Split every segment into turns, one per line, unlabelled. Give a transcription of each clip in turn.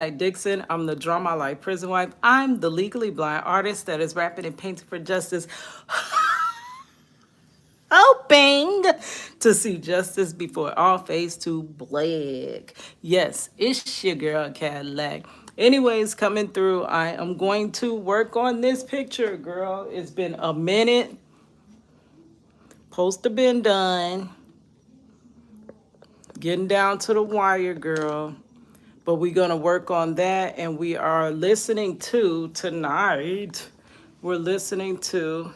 Dixon. I'm the Drama Life Prison Wife. I'm the legally blind artist that is rapping and painting for justice, hoping to see justice before all fades to black. Yes, it's your girl Cadillac. Anyways, coming through, I am going to work on this picture, girl. It's been a minute. Poster been done. Getting down to the wire, girl. But we're going to work on that. And we are listening to tonight. We're listening to.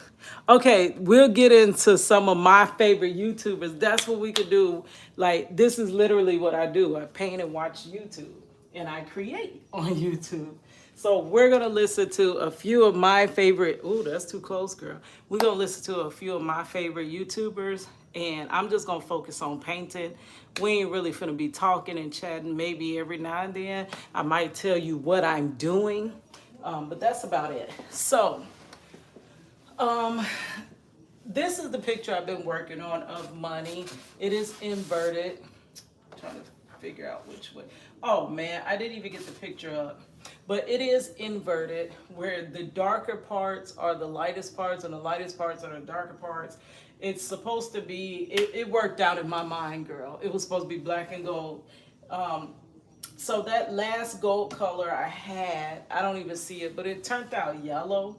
Okay, we'll get into some of my favorite YouTubers. That's what we could do. Like, this is literally what I do. I paint and watch YouTube, and I create on YouTube. So we're gonna listen to a few of my favorite. Oh, that's too close, girl. We're gonna listen to a few of my favorite YouTubers, and I'm just gonna focus on painting. We ain't really finna be talking and chatting. Maybe every now and then I might tell you what I'm doing, but that's about it. So, um, this is the picture I've been working on of money. It is inverted. I'm trying to figure out which way. Oh man, I didn't even get the picture up. But it is inverted, where the darker parts are the lightest parts and the lightest parts are the darker parts. It's supposed to be, it worked out in my mind, girl. It was supposed to be black and gold. Um, so that last gold color I had, I don't even see it, but it turned out yellow.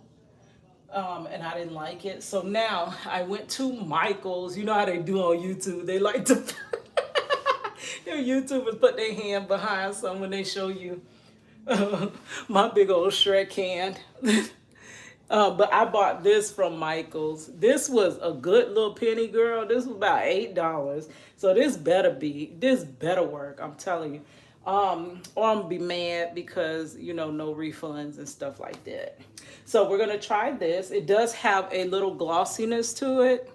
And I didn't like it. So now I went to Michael's. You know how they do on YouTube. They like to, their YouTubers put their hand behind some when they show you my big old Shrek hand. But I bought this from Michael's. This was a good little penny, girl. This was about $8. So this better work, I'm telling you. Or I'm gonna be mad because, no refunds and stuff like that. So we're gonna try this. It does have a little glossiness to it,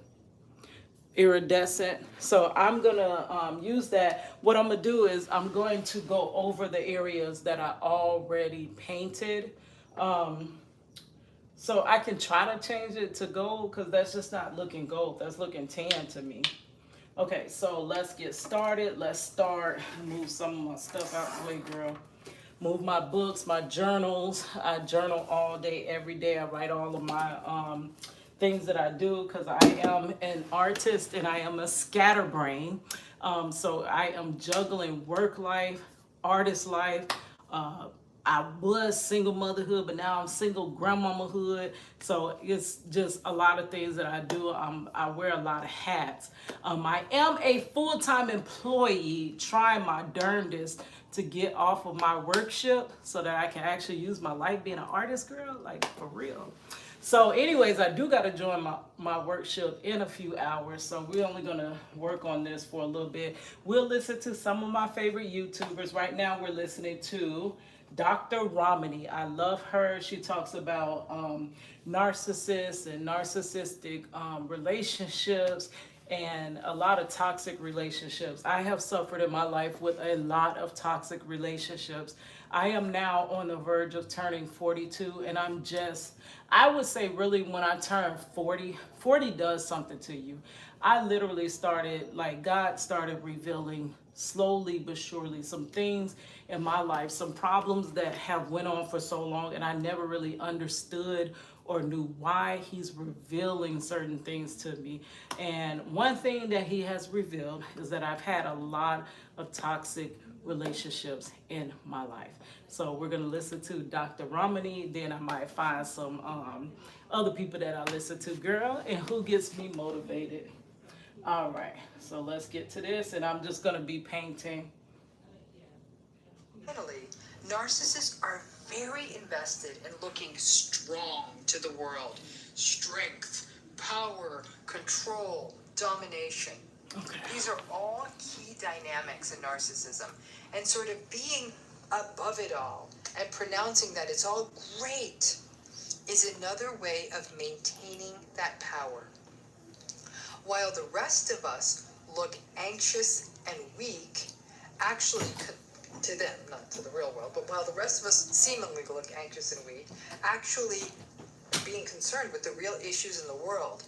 iridescent. So I'm gonna use that. What I'm gonna do is I'm going to go over the areas that I already painted. So I can try to change it to gold because that's just not looking gold. That's looking tan to me. Okay, so let's get started. Let's start. Move some of my stuff out the way, girl. Move my books, my journals. I journal all day, every day. I write all of my things that I do because I am an artist and I am a scatterbrain. So I am juggling work life, artist life. Uh, I was single motherhood, but now I'm single grandmamahood. So it's just a lot of things that I do. I wear a lot of hats. I am a full-time employee, trying my darndest to get off of my workship so that I can actually use my life being an artist, girl, like for real. So anyways, I do got to join my workshop in a few hours. So we're only going to work on this for a little bit. We'll listen to some of my favorite YouTubers. Right now we're listening to Dr. Romani. I love her. She talks about narcissists and narcissistic relationships and a lot of toxic relationships. I have suffered in my life with a lot of toxic relationships. I am now on the verge of turning 42, and I would say really when I turned 40, 40 does something to you. I literally started, like God started revealing slowly but surely some things in my life, some problems that have went on for so long, and I never really understood or knew why he's revealing certain things to me. And one thing that he has revealed is that I've had a lot of toxic relationships in my life. So we're gonna listen to Dr. Romani, then I might find some other people that I listen to, girl, and who gets me motivated. All right, so let's get to this, and I'm just gonna be painting.
Finally, narcissists are very invested in looking strong to the world. Strength, power, control, domination.
Okay.
These are all key dynamics in narcissism. And sort of being above it all and pronouncing that it's all great is another way of maintaining that power. While the rest of us look anxious and weak, actually, to them, not to the real world, but while the rest of us seemingly look anxious and weak, actually being concerned with the real issues in the world,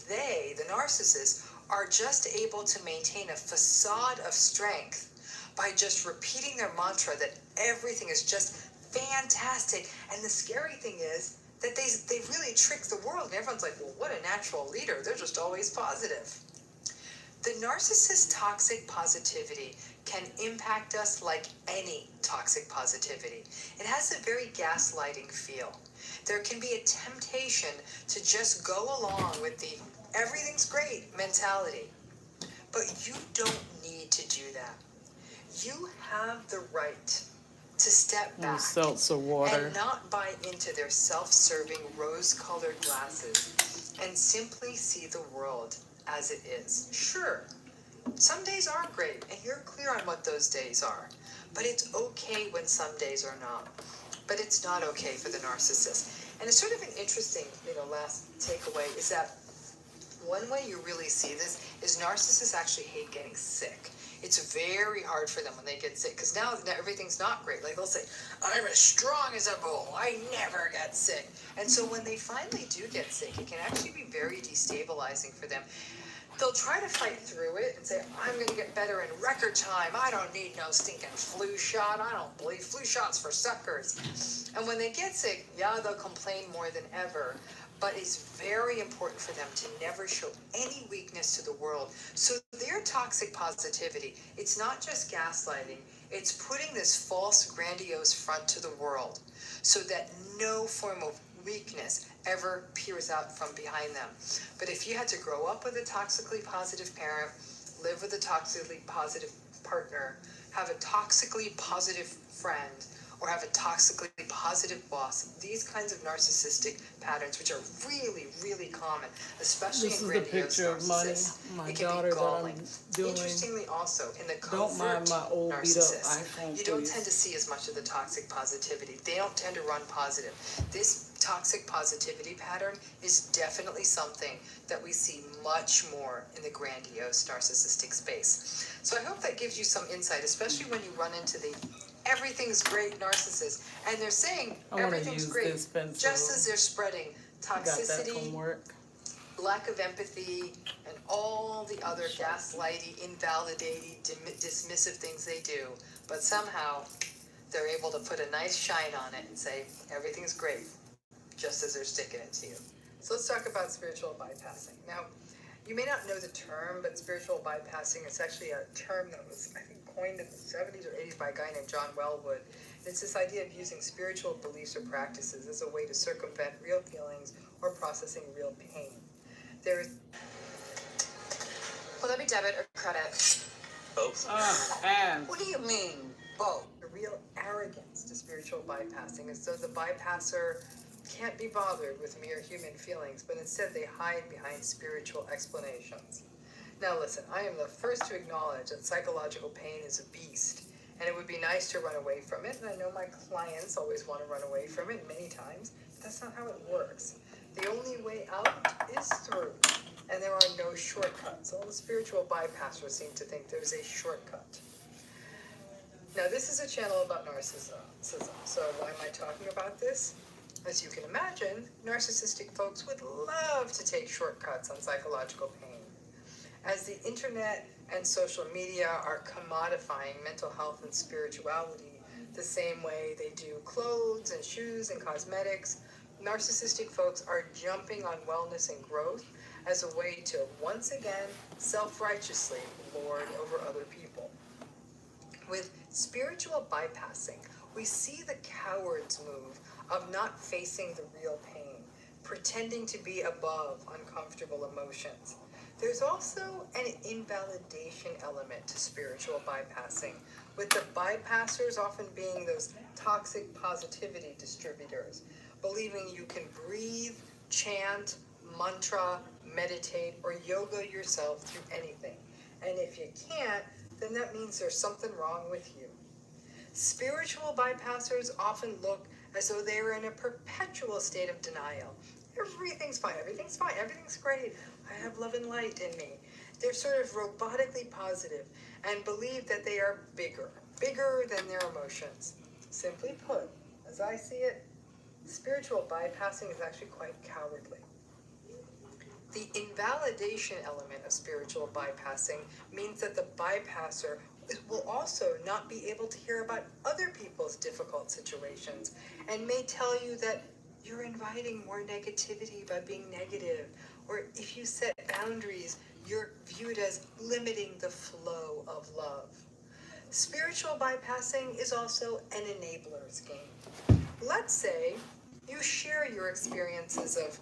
they, the narcissists, are just able to maintain a facade of strength by just repeating their mantra that everything is just fantastic. And the scary thing is that they really trick the world, and everyone's like, well, what a natural leader. They're just always positive. The narcissist's toxic positivity can impact us like any toxic positivity. It has a very gaslighting feel. There can be a temptation to just go along with the everything's great mentality. But you don't need to do that. You have the right to step back
seltzer water.
and not buy into their self-serving rose-colored glasses and simply see the world as it is. Sure, some days aren't great, and you're clear on what those days are. But it's okay when some days are not. But it's not okay for the narcissist. And it's sort of an interesting, last takeaway is that one way you really see this is narcissists actually hate getting sick. It's very hard for them when they get sick, because now everything's not great. Like they'll say, I'm as strong as a bull, I never get sick. And so when they finally do get sick, it can actually be very destabilizing for them. They'll try to fight through it and say, I'm going to get better in record time. I don't need no stinking flu shot. I don't believe flu shots for suckers. And when they get sick, yeah, they'll complain more than ever. But it's very important for them to never show any weakness to the world. So their toxic positivity, it's not just gaslighting, it's putting this false, grandiose front to the world so that no form of weakness ever peers out from behind them. But if you had to grow up with a toxically positive parent, live with a toxically positive partner, have a toxically positive friend, or have a toxically positive boss, these kinds of narcissistic patterns, which are really, really common, especially
This
in
is the
grandiose
picture of money.
narcissists,
My
it can
daughter
be
that
galling.
I'm doing.
Interestingly also, in the
Don't mind
covert
my old beat up
narcissists,
iPhone,
you don't
please.
tend to see as much of the toxic positivity. They don't tend to run positive. This toxic positivity pattern is definitely something that we see much more in the grandiose narcissistic space. So I hope that gives you some insight, especially when you run into the everything's great narcissist, and they're saying everything's great, just as they're spreading toxicity, lack of empathy, and all the other gaslighty, invalidating, dismissive things they do. But somehow they're able to put a nice shine on it and say everything's great, just as they're sticking it to you. So let's talk about spiritual bypassing. Now, you may not know the term, but spiritual bypassing is actually a term that was, I think, coined in the 70s or 80s by a guy named John Wellwood. And it's this idea of using spiritual beliefs or practices as a way to circumvent real feelings or processing real pain. There's... Will that be debit or credit? Both.
And
What do you mean, both? A real arrogance to spiritual bypassing, as though the bypasser can't be bothered with mere human feelings, but instead they hide behind spiritual explanations. Now listen, I am the first to acknowledge that psychological pain is a beast, and it would be nice to run away from it, and I know my clients always want to run away from it many times, but that's not how it works. The only way out is through, and there are no shortcuts. All the spiritual bypassers seem to think there's a shortcut. Now this is a channel about narcissism, so why am I talking about this? As you can imagine, narcissistic folks would love to take shortcuts on psychological pain. As the internet and social media are commodifying mental health and spirituality the same way they do clothes and shoes and cosmetics, narcissistic folks are jumping on wellness and growth as a way to once again self-righteously lord over other people. With spiritual bypassing, we see the coward's move of not facing the real pain, pretending to be above uncomfortable emotions. There's also an invalidation element to spiritual bypassing, with the bypassers often being those toxic positivity distributors, believing you can breathe, chant, mantra, meditate, or yoga yourself through anything. And if you can't, then that means there's something wrong with you. Spiritual bypassers often look as though they are in a perpetual state of denial. Everything's fine, everything's great. I have love and light in me. They're sort of robotically positive and believe that they are bigger than their emotions. Simply put, as I see it, spiritual bypassing is actually quite cowardly. The invalidation element of spiritual bypassing means that the bypasser It will also not be able to hear about other people's difficult situations and may tell you that you're inviting more negativity by being negative. Or if you set boundaries, you're viewed as limiting the flow of love. Spiritual bypassing is also an enabler's game. Let's say you share your experiences of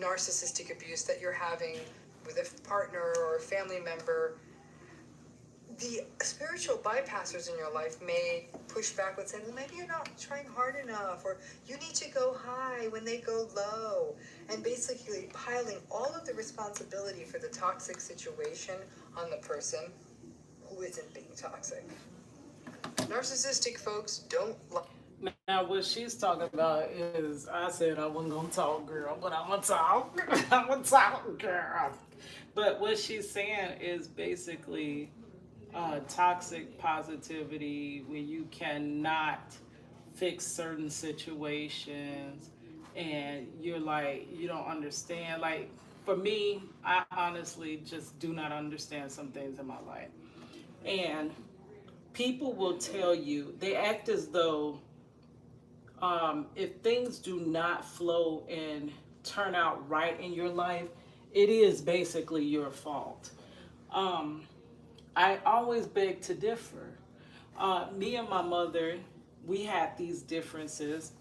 narcissistic abuse that you're having with a partner or a family member. The spiritual bypassers in your life may push back with saying, well, maybe you're not trying hard enough, or you need to go high when they go low, and basically piling all of the responsibility for the toxic situation on the person who isn't being toxic. Narcissistic folks don't like.
Now, what she's talking about is, I said I wasn't gonna talk, girl, but I'm gonna talk. I'm gonna talk, girl. But what she's saying is basically toxic positivity, where you cannot fix certain situations, and you're like, you don't understand. Like, for me, I honestly just do not understand some things in my life. And people will tell you, they act as though if things do not flow and turn out right in your life, it is basically your fault. Um, I always beg to differ. Me and my mother, we had these differences,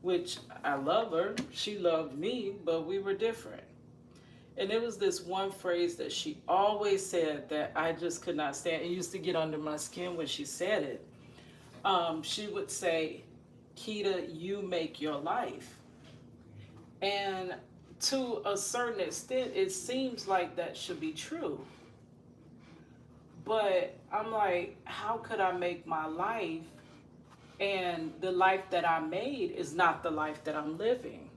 which I love her, she loved me, but we were different. And it was this one phrase that she always said that I just could not stand. It used to get under my skin when she said it. She would say, Keita, you make your life. And to a certain extent, it seems like that should be true. But I'm like, how could I make my life, and the life that I made is not the life that I'm living?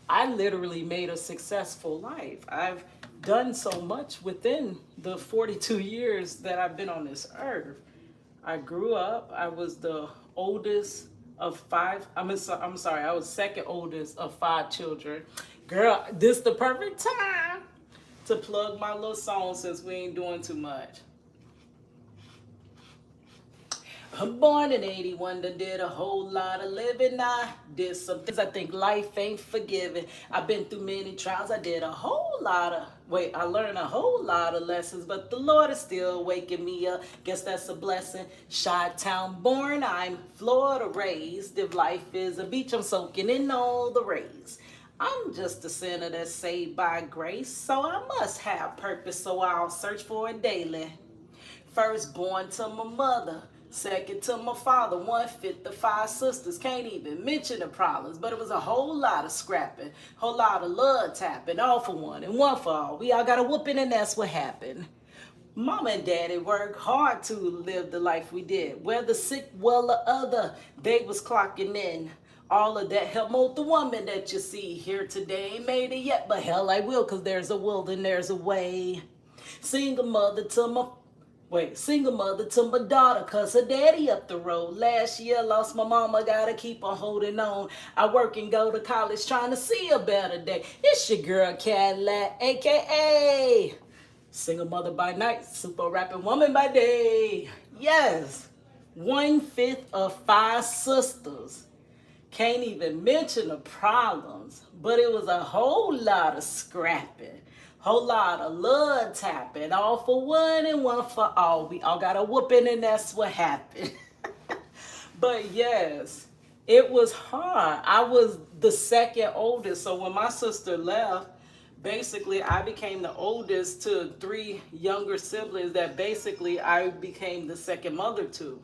I literally made a successful life. I've done so much within the 42 years that I've been on this earth. I grew up, I was the oldest of five. I'm sorry, I was second oldest of five children. Girl, this the perfect time to plug my little song since we ain't doing too much. I'm born in 81, done did a whole lot of living. I did some things I think life ain't forgiving. I've been through many trials. I did a whole lot of, wait, I learned a whole lot of lessons, but the Lord is still waking me up. Guess that's a blessing. Chi-town born, I'm Florida raised. If life is a beach, I'm soaking in all the rays. I'm just a sinner that's saved by grace, so I must have purpose, so I'll search for it daily. First born to my mother, second to my father, 1/5 of five sisters. Can't even mention the problems, but it was a whole lot of scrapping, whole lot of love tapping, all for one and one for all. We all got a whooping, and that's what happened. Mama and daddy worked hard to live the life we did. Whether sick, well, or other, they was clocking in. All of that helped mold the woman that you see here today. Ain't made it yet, but hell I will, cause there's a will, then there's a way. Single mother to my single mother to my daughter, cause her daddy up the road. Last year lost my mama, gotta keep on holding on. I work and go to college trying to see a better day. It's your girl Cadillac, aka single mother by night, super rapping woman by day. Yes, 1/5 of five sisters. Can't even mention the problems, but it was a whole lot of scrapping, whole lot of love tapping, all for one and one for all. We all got a whooping, and that's what happened. But yes, it was hard. I was the second oldest, so when my sister left, basically I became the oldest to three younger siblings that basically I became the second mother to.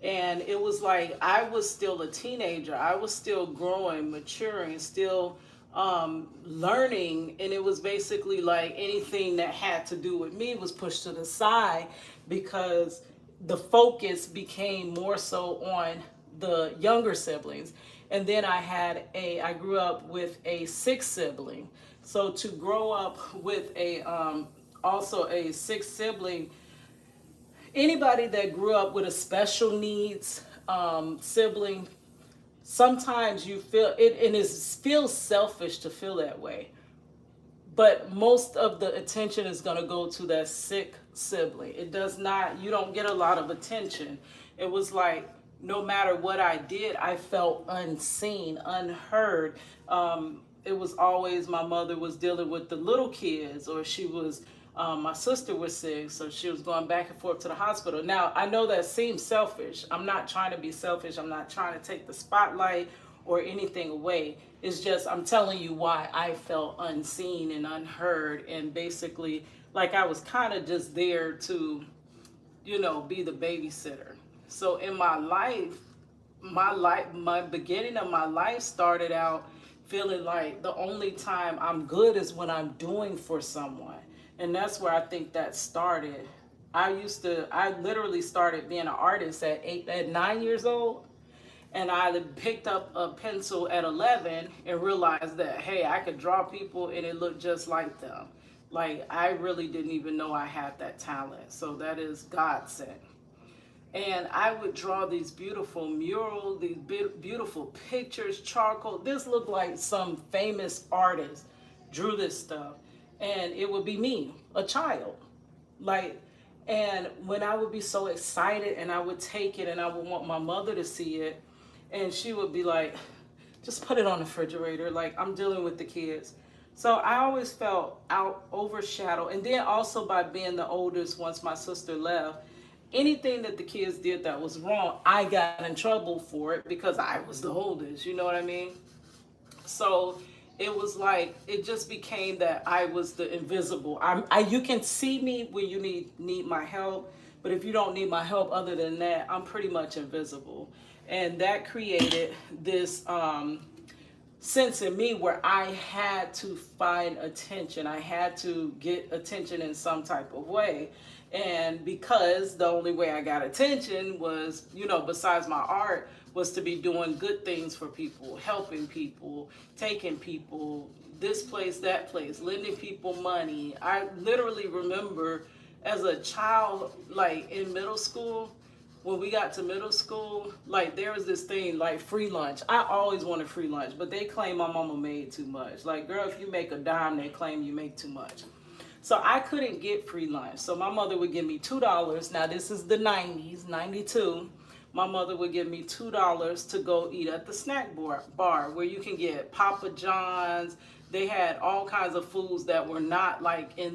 And it was like I was still a teenager. I was still growing, maturing, still learning. And it was basically like anything that had to do with me was pushed to the side because the focus became more so on the younger siblings. And then I grew up with a sixth sibling. So to grow up with also a sixth sibling, anybody that grew up with a special needs sibling, sometimes you feel it, and it feels selfish to feel that way. but most of the attention is going to go to that sick sibling. It does not, you don't get a lot of attention. It was like, no matter what I did, I felt unseen, unheard. It was always my mother was dealing with the little kids, or she was, my sister was sick, so she was going back and forth to the hospital. Now, I know that seems selfish. I'm not trying to be selfish. I'm not trying to take the spotlight or anything away. It's just I'm telling you why I felt unseen and unheard, and basically like I was kind of just there to, be the babysitter. So in my beginning of my life started out feeling like the only time I'm good is when I'm doing for someone. And that's where I think that started. I literally started being an artist at 9 years old. And I picked up a pencil at 11 and realized that, hey, I could draw people and it looked just like them. Like, I really didn't even know I had that talent. So that is God sent. And I would draw these beautiful murals, these beautiful pictures, charcoal. This looked like some famous artist drew this stuff. And it would be me, a child. Like, and when I would be so excited and I would take it and I would want my mother to see it, and she would be like, just put it on the refrigerator. Like, I'm dealing with the kids. So I always felt overshadowed. And then also by being the oldest, once my sister left, anything that the kids did that was wrong, I got in trouble for it because I was the oldest. You know what I mean? So it was like it just became that I was the invisible. You can see me when you need my help, but if you don't need my help, other than that, I'm pretty much invisible. And that created this sense in me where I had to find attention. I had to get attention in some type of way. And because the only way I got attention was, besides my art, was to be doing good things for people, helping people, taking people this place, that place, lending people money. I literally remember as a child, like in middle school, when we got to middle school, like there was this thing like free lunch. I always wanted free lunch, but they claim my mama made too much. Like, girl, if you make a dime, they claim you make too much. So I couldn't get free lunch. So my mother would give me $2. Now this is the 90s, 92. My mother would give me $2 to go eat at the snack bar where you can get Papa John's. They had all kinds of foods that were not like it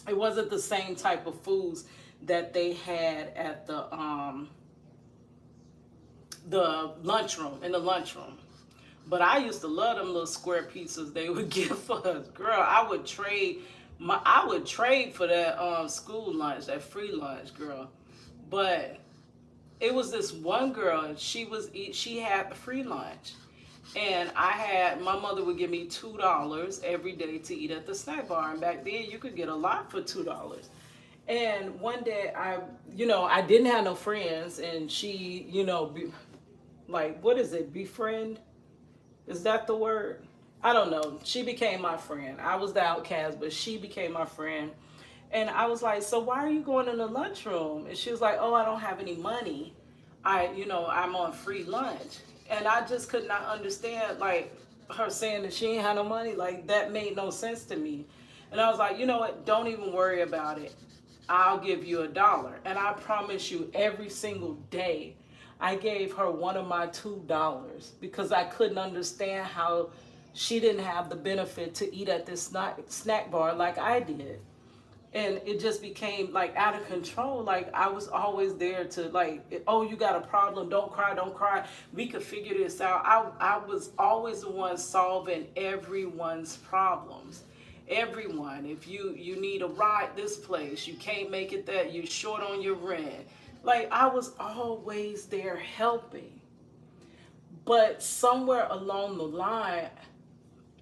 wasn't the same type of foods that they had at the lunchroom, in the lunchroom. But I used to love them little square pizzas they would give for us. Girl, I would trade for that school lunch, that free lunch, girl. But it was this one girl, and she had the free lunch. And my mother would give me $2 every day to eat at the snack bar. And back then you could get a lot for $2. And one day I didn't have no friends, and she, what is it? Befriend? Is that the word? I don't know. She became my friend. I was the outcast, but she became my friend. And I was like, so why are you going in the lunchroom? And she was like, oh, I don't have any money. I'm on free lunch. And I just could not understand, like, her saying that she ain't had no money. Like, that made no sense to me. And I was like, you know what? Don't even worry about it. I'll give you $1. And I promise you, every single day, I gave her one of my $2 because I couldn't understand how she didn't have the benefit to eat at this snack bar like I did. And it just became like out of control. Like I was always there to like, oh, you got a problem, don't cry, don't cry, we could figure this out. I was always the one solving everyone's problems. Everyone, if you need a ride this place, you can't make it that, you're short on your rent. Like I was always there helping. But somewhere along the line,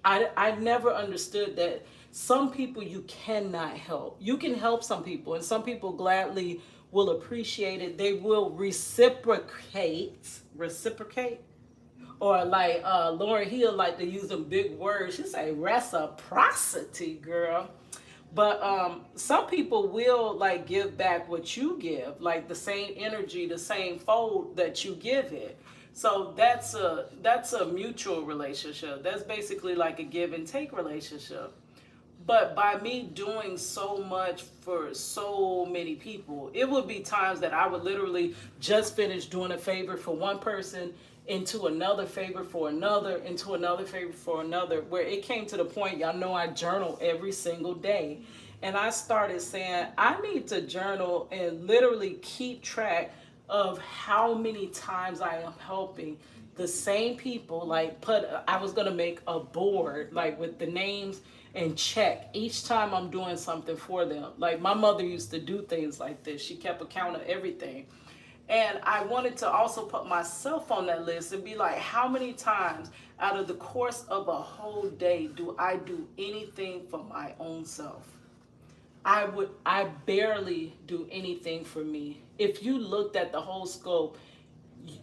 I never understood that some people you cannot help. You can help some people, and some people gladly will appreciate it. They will reciprocate, or like Laura Hill like to use them big words. She say reciprocity, girl. But some people will like give back what you give, like the same energy, the same fold that you give it. So that's a mutual relationship. That's basically like a give and take relationship. But by me doing so much for so many people, it would be times that I would literally just finish doing a favor for one person, into another favor for another, into another favor for another, where it came to the point, y'all know I journal every single day. And I started saying, I need to journal and literally keep track of how many times I am helping the same people. Like, I was gonna make a board like with the names and check each time I'm doing something for them. Like, my mother used to do things like this. She kept account of everything. And I wanted to also put myself on that list and be like, how many times out of the course of a whole day do I do anything for my own self? I barely do anything for me. If you looked at the whole scope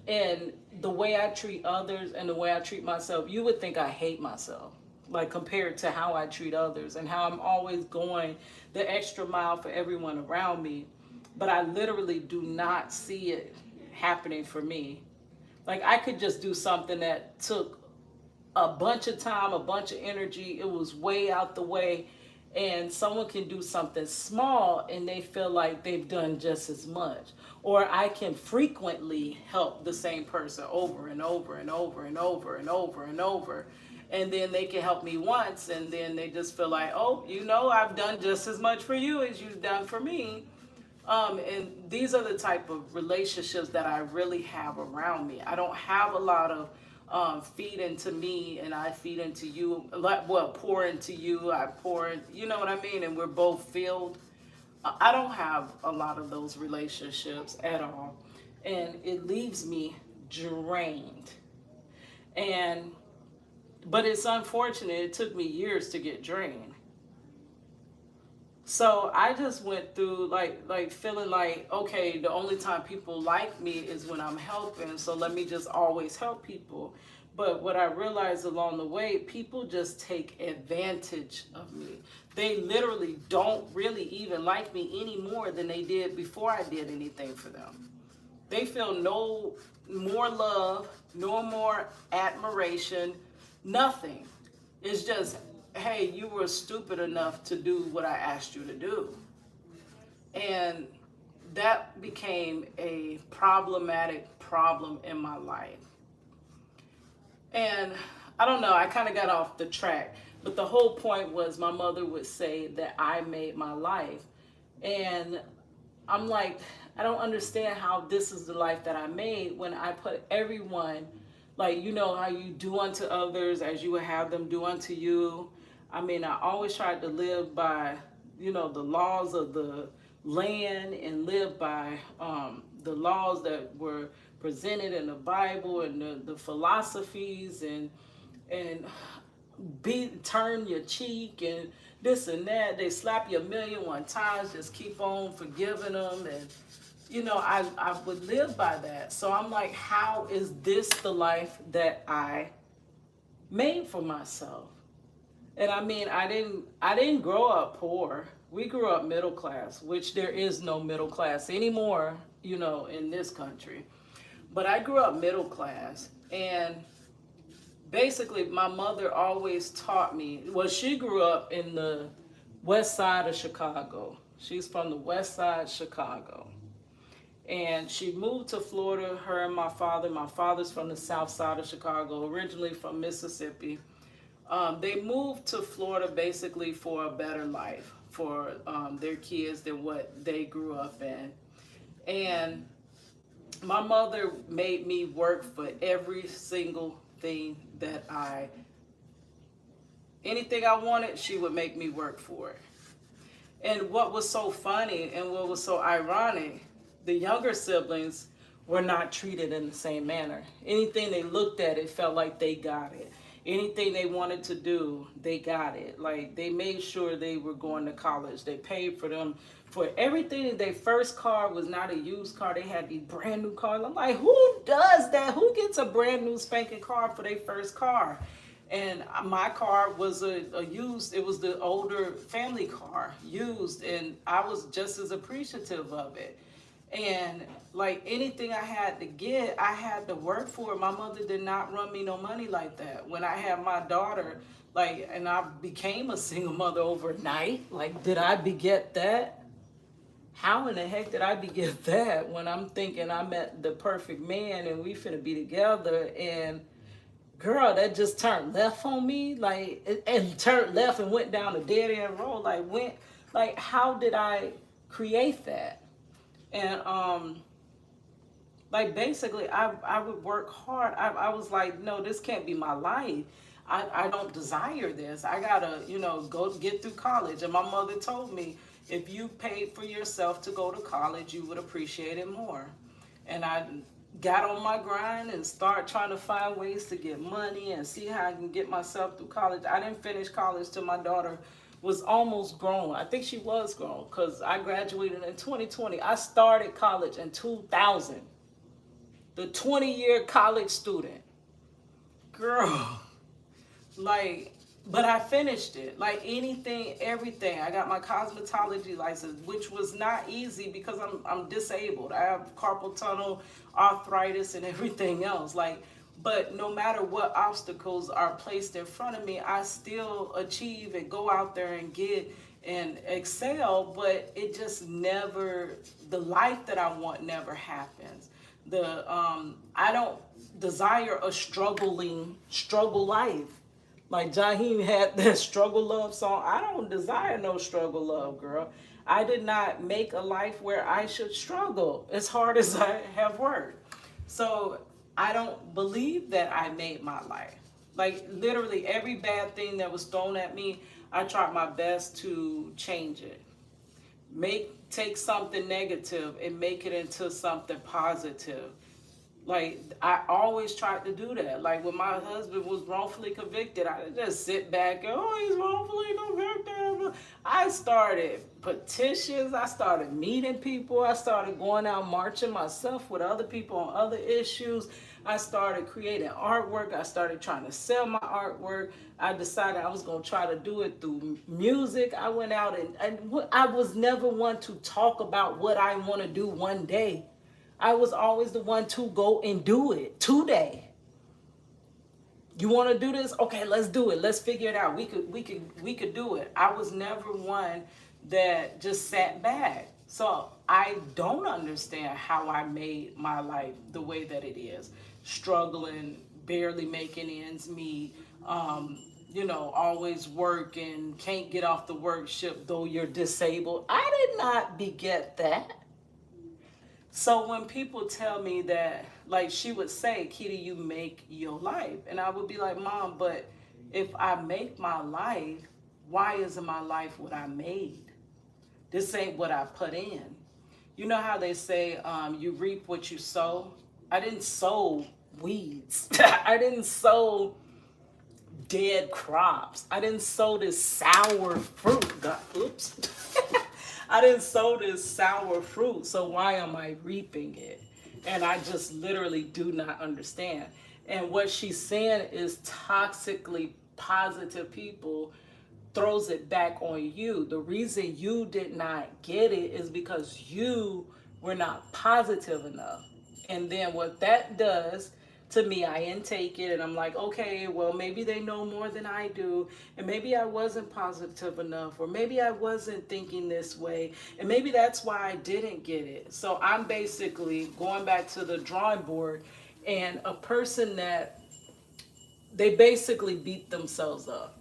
and the way I treat others and the way I treat myself, you would think I hate myself. Like, compared to how I treat others and how I'm always going the extra mile for everyone around me. But I literally do not see it happening for me. Like, I could just do something that took a bunch of time, a bunch of energy. It was way out the way. And someone can do something small and they feel like they've done just as much. Or I can frequently help the same person over and over and over and over and over and over. And then they can help me once and then they just feel like, oh, I've done just as much for you as you've done for me. And these are the type of relationships that I really have around me. I don't have a lot of feed into me and I feed into you. Well, pour into you, I pour in, you know what I mean? And we're both filled. I don't have a lot of those relationships at all. And it leaves me drained. But it's unfortunate. It took me years to get drained. So I just went through like feeling like, okay, the only time people like me is when I'm helping, so let me just always help people. But what I realized along the way, people just take advantage of me. They literally don't really even like me any more than they did before I did anything for them. They feel no more love, no more admiration, nothing. It's just, hey, you were stupid enough to do what I asked you to do. And that became a problematic problem in my life. And I don't know, I kind of got off the track. But the whole point was my mother would say that I made my life. And I'm like, I don't understand how this is the life that I made when I put everyone, like, how you do unto others as you would have them do unto you. I mean, I always tried to live by, the laws of the land and live by the laws that were presented in the Bible and the philosophies and turn your cheek and this and that. They slap you 1,000,001 times, just keep on forgiving them. And, I would live by that. So I'm like, how is this the life that I made for myself? And I mean, I didn't grow up poor. We grew up middle class, which there is no middle class anymore, in this country. But I grew up middle class, and basically my mother always taught me, well, she grew up in the west side of Chicago. She's from the west side Chicago. And she moved to Florida, her and my father. My father's from the south side of Chicago, originally from Mississippi. They moved to Florida basically for a better life for their kids than what they grew up in. And my mother made me work for every single thing that anything I wanted, she would make me work for it. And what was so funny and what was so ironic, the younger siblings were not treated in the same manner. Anything they looked at, it felt like they got it. Anything they wanted to do, they got it. Like, they made sure they were going to college. They paid for them for everything. Their first car was not a used car. They had these brand new cars. I'm like, who does that? Who gets a brand new spanking car for their first car? And my car was a used, it was the older family car, used, and I was just as appreciative of it. And like anything I had to get, I had to work for it. My mother did not run me no money like that. When I had my daughter, like, and I became a single mother overnight, like, did I beget that? How in the heck did I beget that when I'm thinking I met the perfect man and we finna be together, and girl, that just turned left on me, like, and turned left and went down a dead end road. Like, how did I create that? And like basically I would work hard. I was like, no, this can't be my life. I don't desire this. I gotta, go get through college. And my mother told me, if you paid for yourself to go to college, you would appreciate it more. And I got on my grind and start trying to find ways to get money and see how I can get myself through college. I didn't finish college till my daughter was almost grown. I think she was grown because I graduated in 2020. I started college in 2000. The 20-year college student. Girl, like, but I finished it. Like anything, everything. I got my cosmetology license, which was not easy because I'm disabled. I have carpal tunnel, arthritis, and everything else. Like, but no matter what obstacles are placed in front of me, I still achieve and go out there and get and excel. But it just never, the life that I want never happens. I don't desire a struggle life. Like Jaheim had that struggle love song. I don't desire no struggle love, girl. I did not make a life where I should struggle as hard as I have worked. So I don't believe that I made my life. Like literally every bad thing that was thrown at me, I tried my best to change it. Take something negative and make it into something positive. Like I always tried to do that. Like when my husband was wrongfully convicted, I didn't just sit back and, oh, he's wrongfully convicted. I started petitions. I started meeting people. I started going out marching myself with other people on other issues. I started creating artwork. I started trying to sell my artwork. I decided I was going to try to do it through music. I went out and I was never one to talk about what I want to do one day. I was always the one to go and do it today. You want to do this? Okay, let's do it. Let's figure it out. We could do it. I was never one that just sat back. So I don't understand how I made my life the way that it is. Struggling, barely making ends meet, always working, can't get off the work ship though you're disabled. I did not beget that. So when people tell me that, like she would say, Kitty, you make your life. And I would be like, Mom, but if I make my life, why isn't my life what I made? This ain't what I put in. You know how they say you reap what you sow? I didn't sow weeds. I didn't sow dead crops. I didn't sow this sour fruit. God, oops. I didn't sow this sour fruit, so why am I reaping it? And I just literally do not understand. And what she's saying is toxically positive people throws it back on you. The reason you did not get it is because you were not positive enough. And then what that does to me, I intake it and I'm like, okay, well, maybe they know more than I do. And maybe I wasn't positive enough, or maybe I wasn't thinking this way. And maybe that's why I didn't get it. So I'm basically going back to the drawing board, and a person that they basically beat themselves up.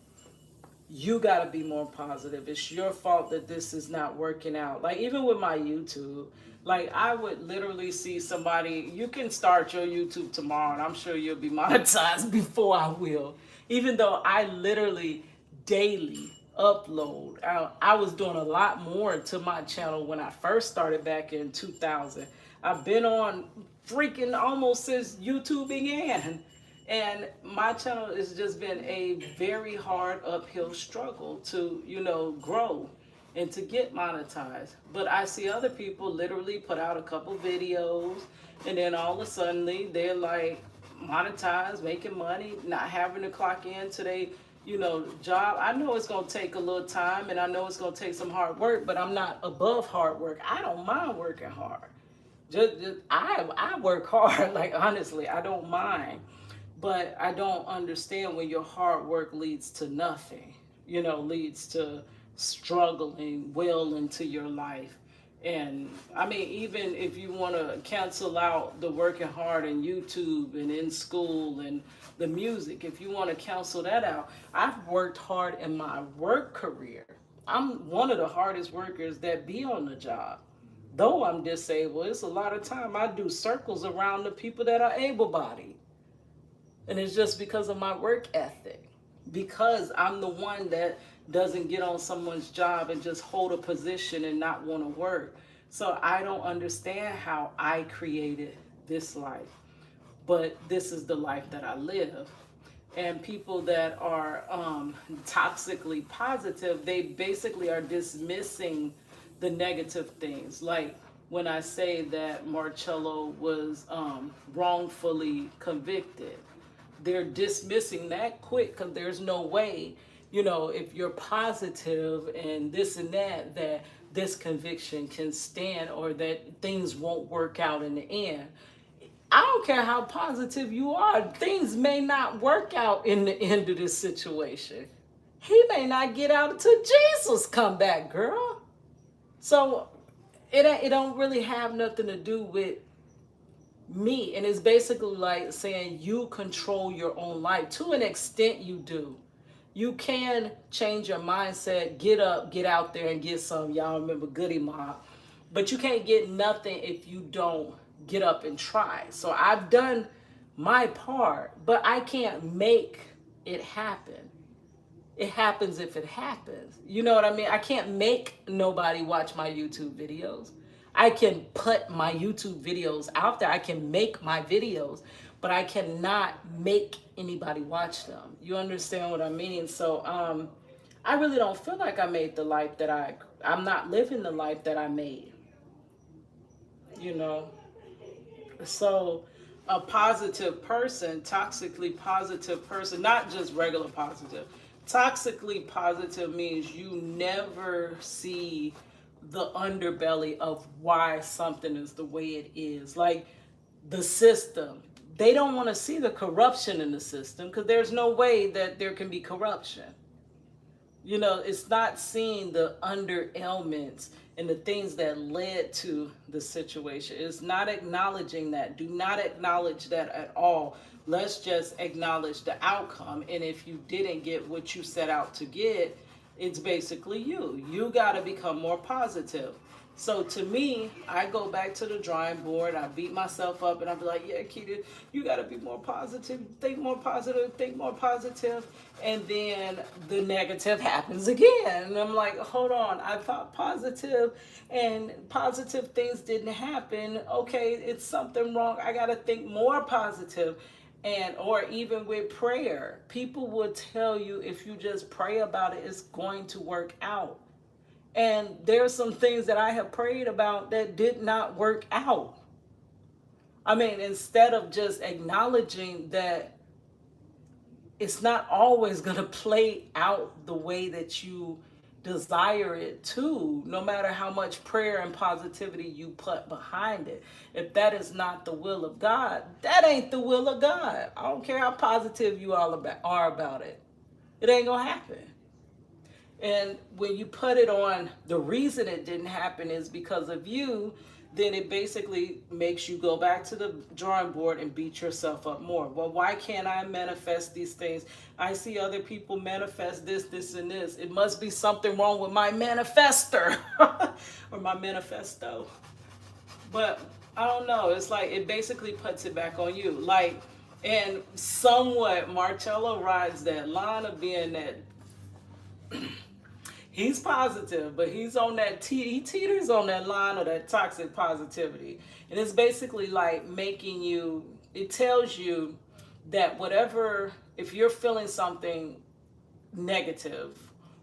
You got to be more positive. It's your fault that this is not working out. Like even with my YouTube, like I would literally see somebody, you can start your YouTube tomorrow and I'm sure you'll be monetized before I will. Even though I literally daily upload. I was doing a lot more to my channel when I first started back in 2000. I've been on freaking almost since YouTube began. And my channel has just been a very hard uphill struggle to, grow and to get monetized. But I see other people literally put out a couple videos and then all of a sudden they're like monetized, making money, not having to clock in to their, job. I know it's going to take a little time and I know it's going to take some hard work, but I'm not above hard work. I don't mind working hard. I work hard. Like, honestly, I don't mind, but I don't understand when your hard work leads to nothing. Leads to struggling well into your life. And I mean, even if you want to cancel out the working hard in YouTube and in school and the music, if you want to cancel that out, I've worked hard in my work career. I'm one of the hardest workers that be on the job. Though I'm disabled, it's a lot of time I do circles around the people that are able bodied. And it's just because of my work ethic. Because I'm the one that doesn't get on someone's job and just hold a position and not want to work. So I don't understand how I created this life. But this is the life that I live. And people that are toxically positive, they basically are dismissing the negative things. Like when I say that Marcello was wrongfully convicted, they're dismissing that quick because there's no way, if you're positive and this and that, that this conviction can stand or that things won't work out in the end. I don't care how positive you are, things may not work out in the end of this situation. He may not get out until Jesus come back, girl. So it don't really have nothing to do with me. And it's basically like saying you control your own life. To an extent, you do. You can change your mindset, get up, get out there and get some. Y'all remember Goody Mob. But you can't get nothing if you don't get up and try. So I've done my part, but I can't make it happen. It happens if it happens. You know what I mean? I can't make nobody watch my YouTube videos. I can put my YouTube videos out there. I can make my videos, but I cannot make anybody watch them. You understand what I mean? So I really don't feel like I made the life that I'm not living the life that I made. You know? So a positive person, toxically positive person, not just regular positive. Toxically positive means you never see the underbelly of why something is the way it is. Like the system, they don't want to see the corruption in the system because there's no way that there can be corruption. It's not seeing the under ailments and the things that led to the situation. It's not acknowledging that. Do not acknowledge that at all. Let's just acknowledge the outcome. And if you didn't get what you set out to get, it's basically you. You got to become more positive. So to me, I go back to the drawing board. I beat myself up and I be like, yeah, Keita, you got to be more positive. Think more positive. Think more positive. And then the negative happens again. And I'm like, hold on. I thought positive and positive things didn't happen. Okay, it's something wrong. I got to think more positive. And or even with prayer, people will tell you if you just pray about it, it's going to work out. And there's some things that I have prayed about that did not work out. I mean, instead of just acknowledging that it's not always going to play out the way that you desire it to, no matter how much prayer and positivity you put behind it. If that is not the will of God, that ain't the will of God. I don't care how positive you all are about it. It ain't going to happen. And when you put it on the reason it didn't happen is because of you, then it basically makes you go back to the drawing board and beat yourself up more. Well, why can't I manifest these things? I see other people manifest this, this, and this. It must be something wrong with my manifester or my manifesto. But I don't know. It's like it basically puts it back on you. Like, and somewhat Marcello rides that line of being that he's positive, but he's on that he teeters on that line of that toxic positivity. And it's basically like making you, it tells you that whatever, if you're feeling something negative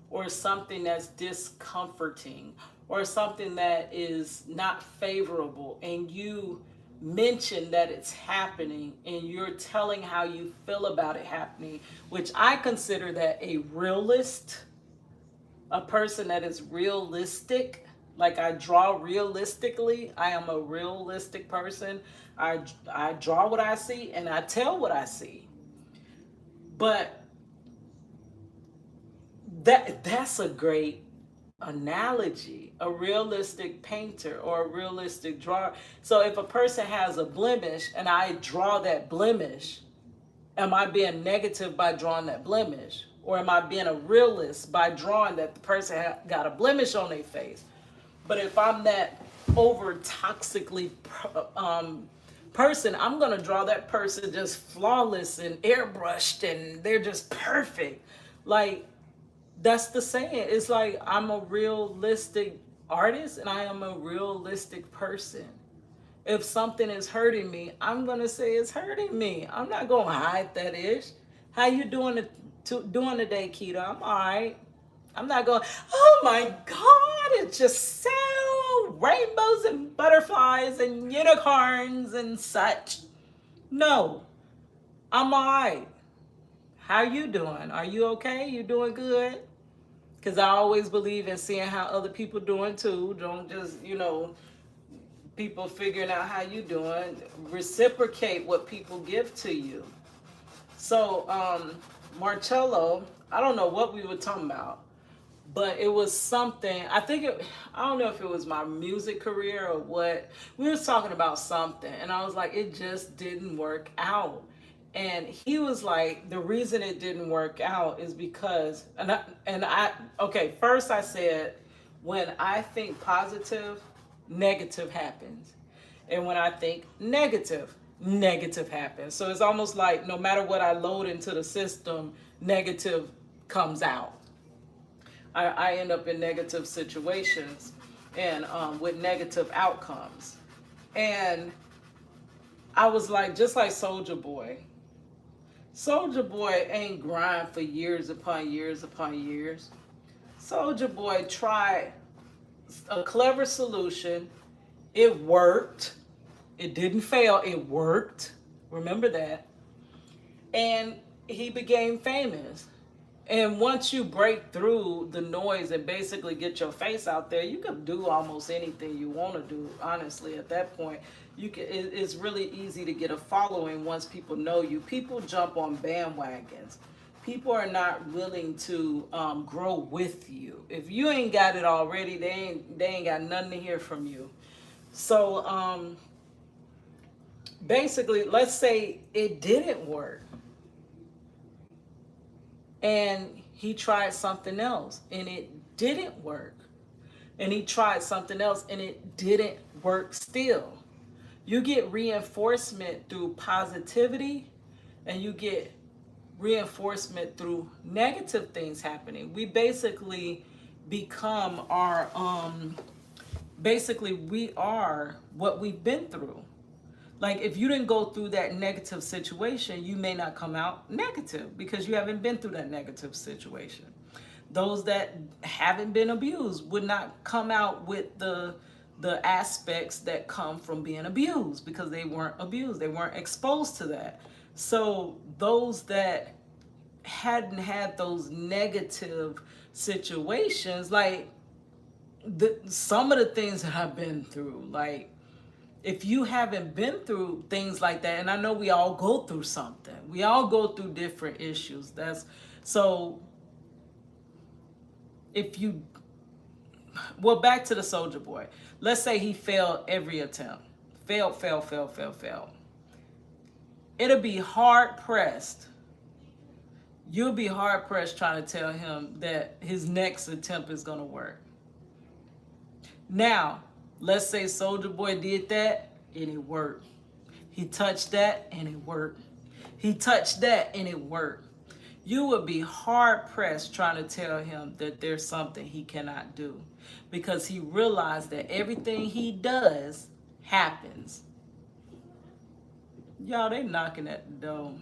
or something that's discomforting or something that is not favorable and you mention that it's happening and you're telling how you feel about it happening, which I consider that a realist, a person that is realistic, Like I draw realistically. I am a realistic person. I draw what I see and I tell what I see. But that's a great analogy. A realistic painter or a realistic drawer. So if a person has a blemish and I draw that blemish, am I being negative by drawing that blemish? Or am I being a realist by drawing that the person got a blemish on their face? But if I'm that over toxically person, I'm gonna draw that person just flawless and airbrushed and they're just perfect. Like that's the saying. It's like I'm a realistic artist and I am a realistic person. If something is hurting me, I'm gonna say it's hurting me. I'm not gonna hide that ish. How you doing today, Keto? I'm all right. I'm not going, oh my God, it's just so rainbows and butterflies and unicorns and such. No, I'm all right. How you doing? Are you okay? You doing good? Because I always believe in seeing how other people doing too. Don't just, people figuring out how you doing. Reciprocate what people give to you. So, Marcello, I don't know what we were talking about, but it was something. I don't know if it was my music career or what. We was talking about something, and I was like, it just didn't work out. And he was like, the reason it didn't work out is because, okay, first I said, when I think positive, negative happens. And when I think negative, negative happens. So it's almost like no matter what I load into the system, negative comes out. I end up in negative situations and with negative outcomes. And I was like, just like Soldier Boy. Soldier Boy ain't grind for years upon years upon years. Soldier Boy tried a clever solution. It worked. It didn't fail. It worked. Remember that. And he became famous. And once you break through the noise and basically get your face out there, you can do almost anything you want to do. Honestly, at that point, it's really easy to get a following once people know you. People jump on bandwagons. People are not willing to grow with you. If you ain't got it already, they ain't got nothing to hear from you. So basically, let's say it didn't work. And he tried something else and it didn't work. And he tried something else and it didn't work still. You get reinforcement through positivity and you get reinforcement through negative things happening. We basically become our we are what we've been through. Like if you didn't go through that negative situation, you may not come out negative because you haven't been through that negative situation. Those that haven't been abused would not come out with the aspects that come from being abused because they weren't abused. They weren't exposed to that. So those that hadn't had those negative situations, like some of the things that I've been through, like if you haven't been through things like that, and I know we all go through something, we all go through different issues. So if you, well, back to the Soldier Boy. Let's say he failed every attempt. Failed. It'll be hard pressed. You'll be hard pressed trying to tell him that his next attempt is going to work. Now, let's say Soldier Boy did that and it worked. He touched that and it worked. He touched that and it worked. You would be hard pressed trying to tell him that there's something he cannot do because he realized that everything he does happens. Y'all, they knocking at the door.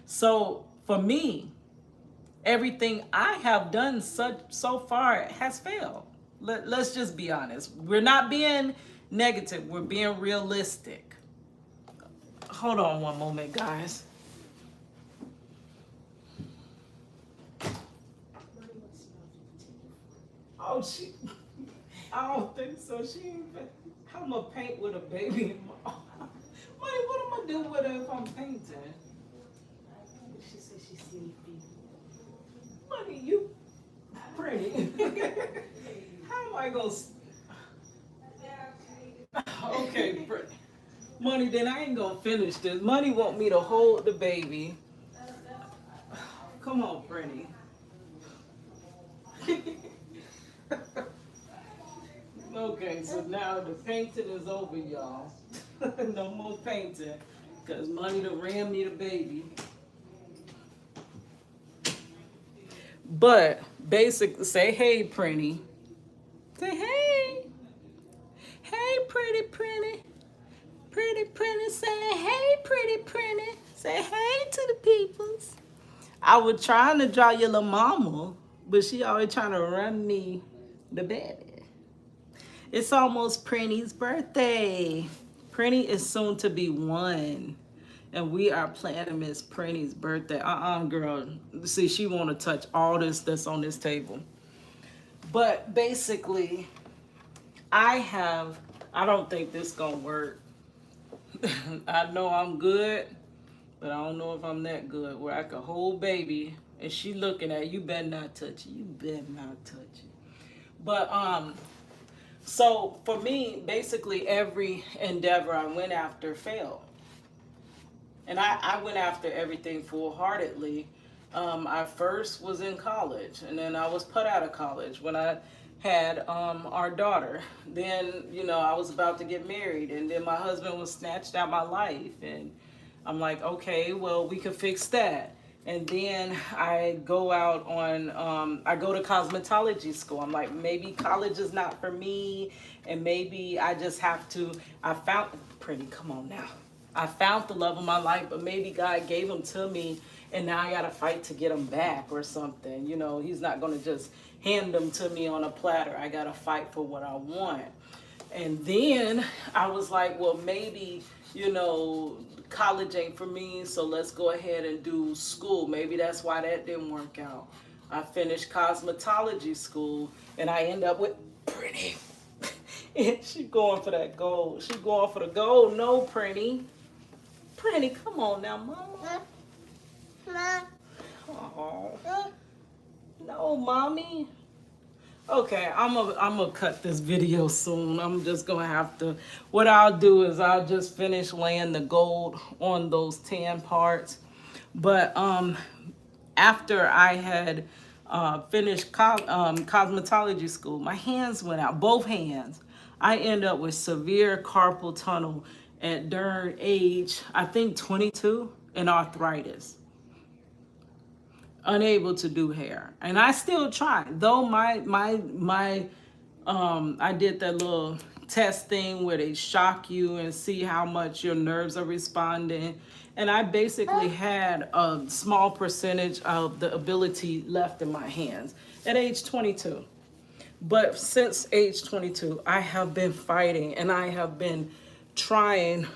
So for me, everything I have done so far has failed. Let's just be honest. We're not being negative. We're being realistic. Hold on one moment, guys. Oh, I don't think so. She ain't. How am I paint with a baby in my arm? Money, what am I do with her if I'm painting? She said she's sleepy. Money, you pretty. How am I gonna? Okay, pretty. Money, then I ain't gonna finish this. Money want me to hold the baby. Come on, pretty. Okay, so now the painting is over, y'all. No more painting. Because Money to ram me the baby. But basically, say hey, pretty. Say hey. Hey, pretty, pretty. Pretty, pretty. Say hey, pretty, pretty. Say hey to the peoples. I was trying to draw your little mama, but she always trying to run me the baby. It's almost Prinny's birthday. Prinny is soon to be 1. And we are planning Miss Prinny's birthday. Girl. See, she want to touch all this that's on this table. But basically, I don't think this gonna work. I know I'm good, but I don't know if I'm that good where I can hold baby and she looking at you, better not touch it. You better not touch it. But so for me, basically every endeavor I went after failed. And I went after everything full-heartedly. I first was in college, and then I was put out of college when I had our daughter. Then, I was about to get married, and then my husband was snatched out my life. And I'm like, okay, well, we could fix that. And then I go out on, I go to cosmetology school. I'm like, maybe college is not for me, and maybe I just have to, I found, Pretty, come on now. I found the love of my life, but maybe God gave him to me, and now I got to fight to get him back or something. He's not going to just hand them to me on a platter. I got to fight for what I want. And then I was like, well, maybe, college ain't for me, so let's go ahead and do school. Maybe that's why that didn't work out. I finished cosmetology school, and I end up with Pretty. And she going for that gold. She going for the gold. No, Pretty. Pretty, come on now, Mama. Oh. No, Mommy. Okay, I'm gonna cut this video soon. I'm just gonna have to. What I'll do is I'll just finish laying the gold on those tan parts. But after I had finished cosmetology school, my hands went out, both hands. I end up with severe carpal tunnel during age, I think 22, and arthritis. Unable to do hair, and I still try. Though I did that little test thing where they shock you and see how much your nerves are responding, and I basically had a small percentage of the ability left in my hands at age 22. But since age 22, I have been fighting and I have been trying,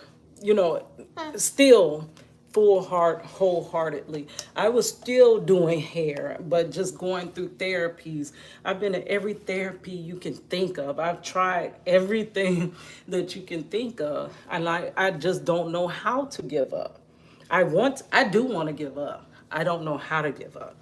still wholeheartedly. I was still doing hair, but just going through therapies. I've been at every therapy you can think of. I've tried everything that you can think of, and I just don't know how to give up. I do want to give up. I don't know how to give up.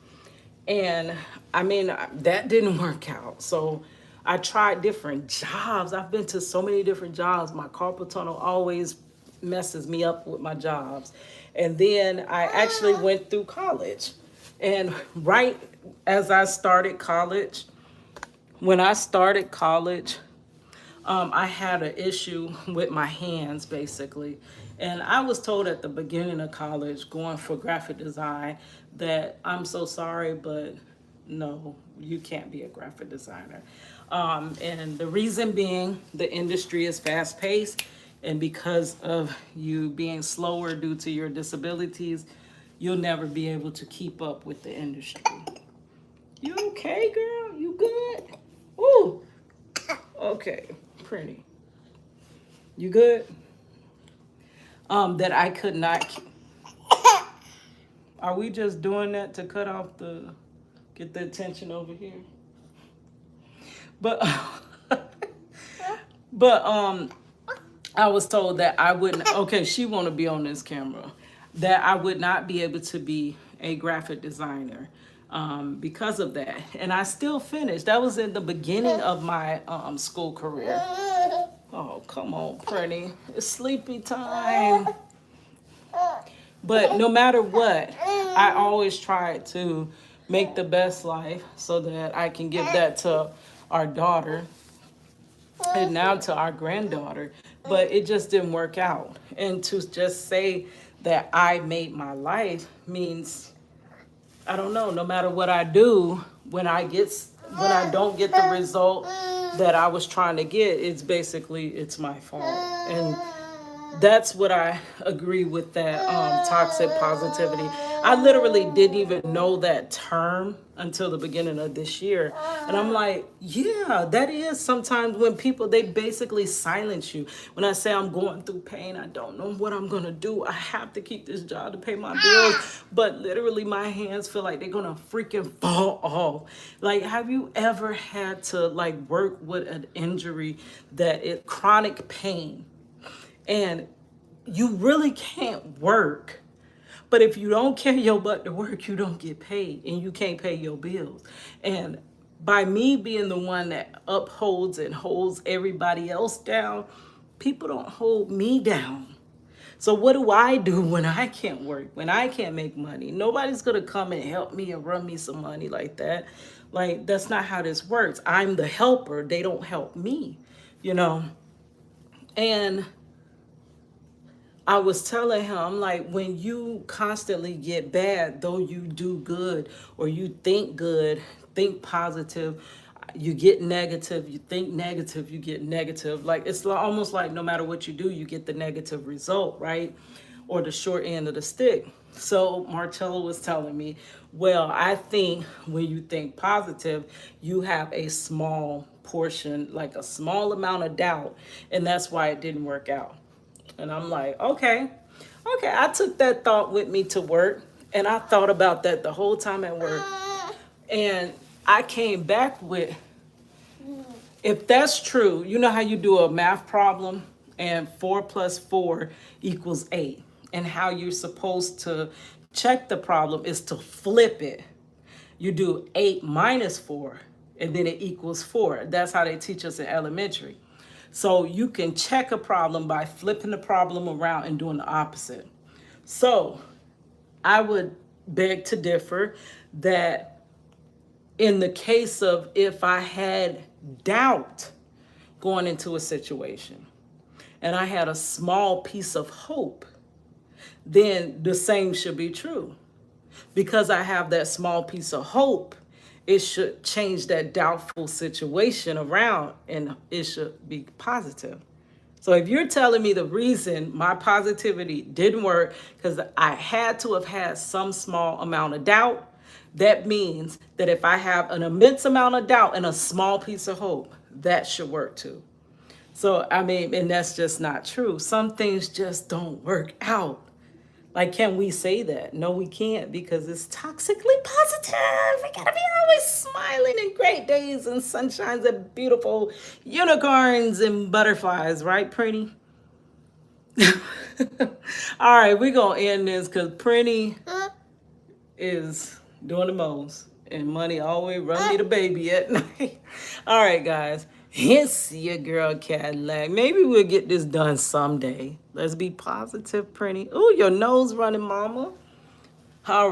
And I mean, that didn't work out. So I tried different jobs. I've been to so many different jobs. My carpal tunnel always messes me up with my jobs. And then I actually went through college. And right as I started college, when I started college, I had an issue with my hands, basically. And I was told at the beginning of college, going for graphic design, that I'm so sorry, but no, you can't be a graphic designer. And the reason being, the industry is fast paced, and because of you being slower due to your disabilities, you'll never be able to keep up with the industry. You okay, girl? You good? Ooh. Okay, Pretty. You good? That I could not. Are we just doing that to get the attention over here? But But I was told that I wouldn't. Okay, she want to be on this camera. That I would not be able to be a graphic designer because of that. And I still finished. That was in the beginning of my school career. Oh, come on, pretty. It's sleepy time. But no matter what, I always try to make the best life so that I can give that to our daughter and now to our granddaughter. But it just didn't work out. And to just say that I made my life means, I don't know, no matter what I do, when I don't get the result that I was trying to get, it's my fault. And that's what I agree with that toxic positivity. I literally didn't even know that term until the beginning of this year. And I'm like, yeah, that is sometimes when people, they basically silence you. When I say I'm going through pain, I don't know what I'm going to do. I have to keep this job to pay my bills. But literally my hands feel like they're going to freaking fall off. Like, have you ever had to like work with an injury chronic pain? And you really can't work. But if you don't carry your butt to work, you don't get paid and you can't pay your bills. And by me being the one that upholds and holds everybody else down, people don't hold me down. So what do I do when I can't work, when I can't make money? Nobody's going to come and help me and run me some money like that. Like, that's not how this works. I'm the helper. They don't help me, you know? And I was telling him, like, when you constantly get bad, though you do good or you think positive, you get negative, you think negative, you get negative. Like, it's almost like no matter what you do, you get the negative result, right? Or the short end of the stick. So Marcello was telling me, well, I think when you think positive, you have a small portion, like a small amount of doubt, and that's why it didn't work out. And I'm like, okay. I took that thought with me to work, and I thought about that the whole time at work. And I came back with, if that's true, you know how you do a math problem and 4 plus 4 equals 8. And how you're supposed to check the problem is to flip it. You do 8 minus 4, and then it equals 4. That's how they teach us in elementary. So you can check a problem by flipping the problem around and doing the opposite. So I would beg to differ that in the case of if I had doubt going into a situation and I had a small piece of hope, then the same should be true. Because I have that small piece of hope, it should change that doubtful situation around and it should be positive. So if you're telling me the reason my positivity didn't work because I had to have had some small amount of doubt, that means that if I have an immense amount of doubt and a small piece of hope, that should work too. So, I mean, and that's just not true. Some things just don't work out. Like, can we say that? No, we can't, because it's toxically positive. We gotta be always smiling and great days and sunshines and beautiful unicorns and butterflies, right, Pretty? All right, we're gonna end this because Pretty is doing the most. And money always run me the baby at night. All right, guys. It's your girl Cadillac. Maybe we'll get this done someday. Let's be positive, Pretty. Ooh, your nose running, mama. All right.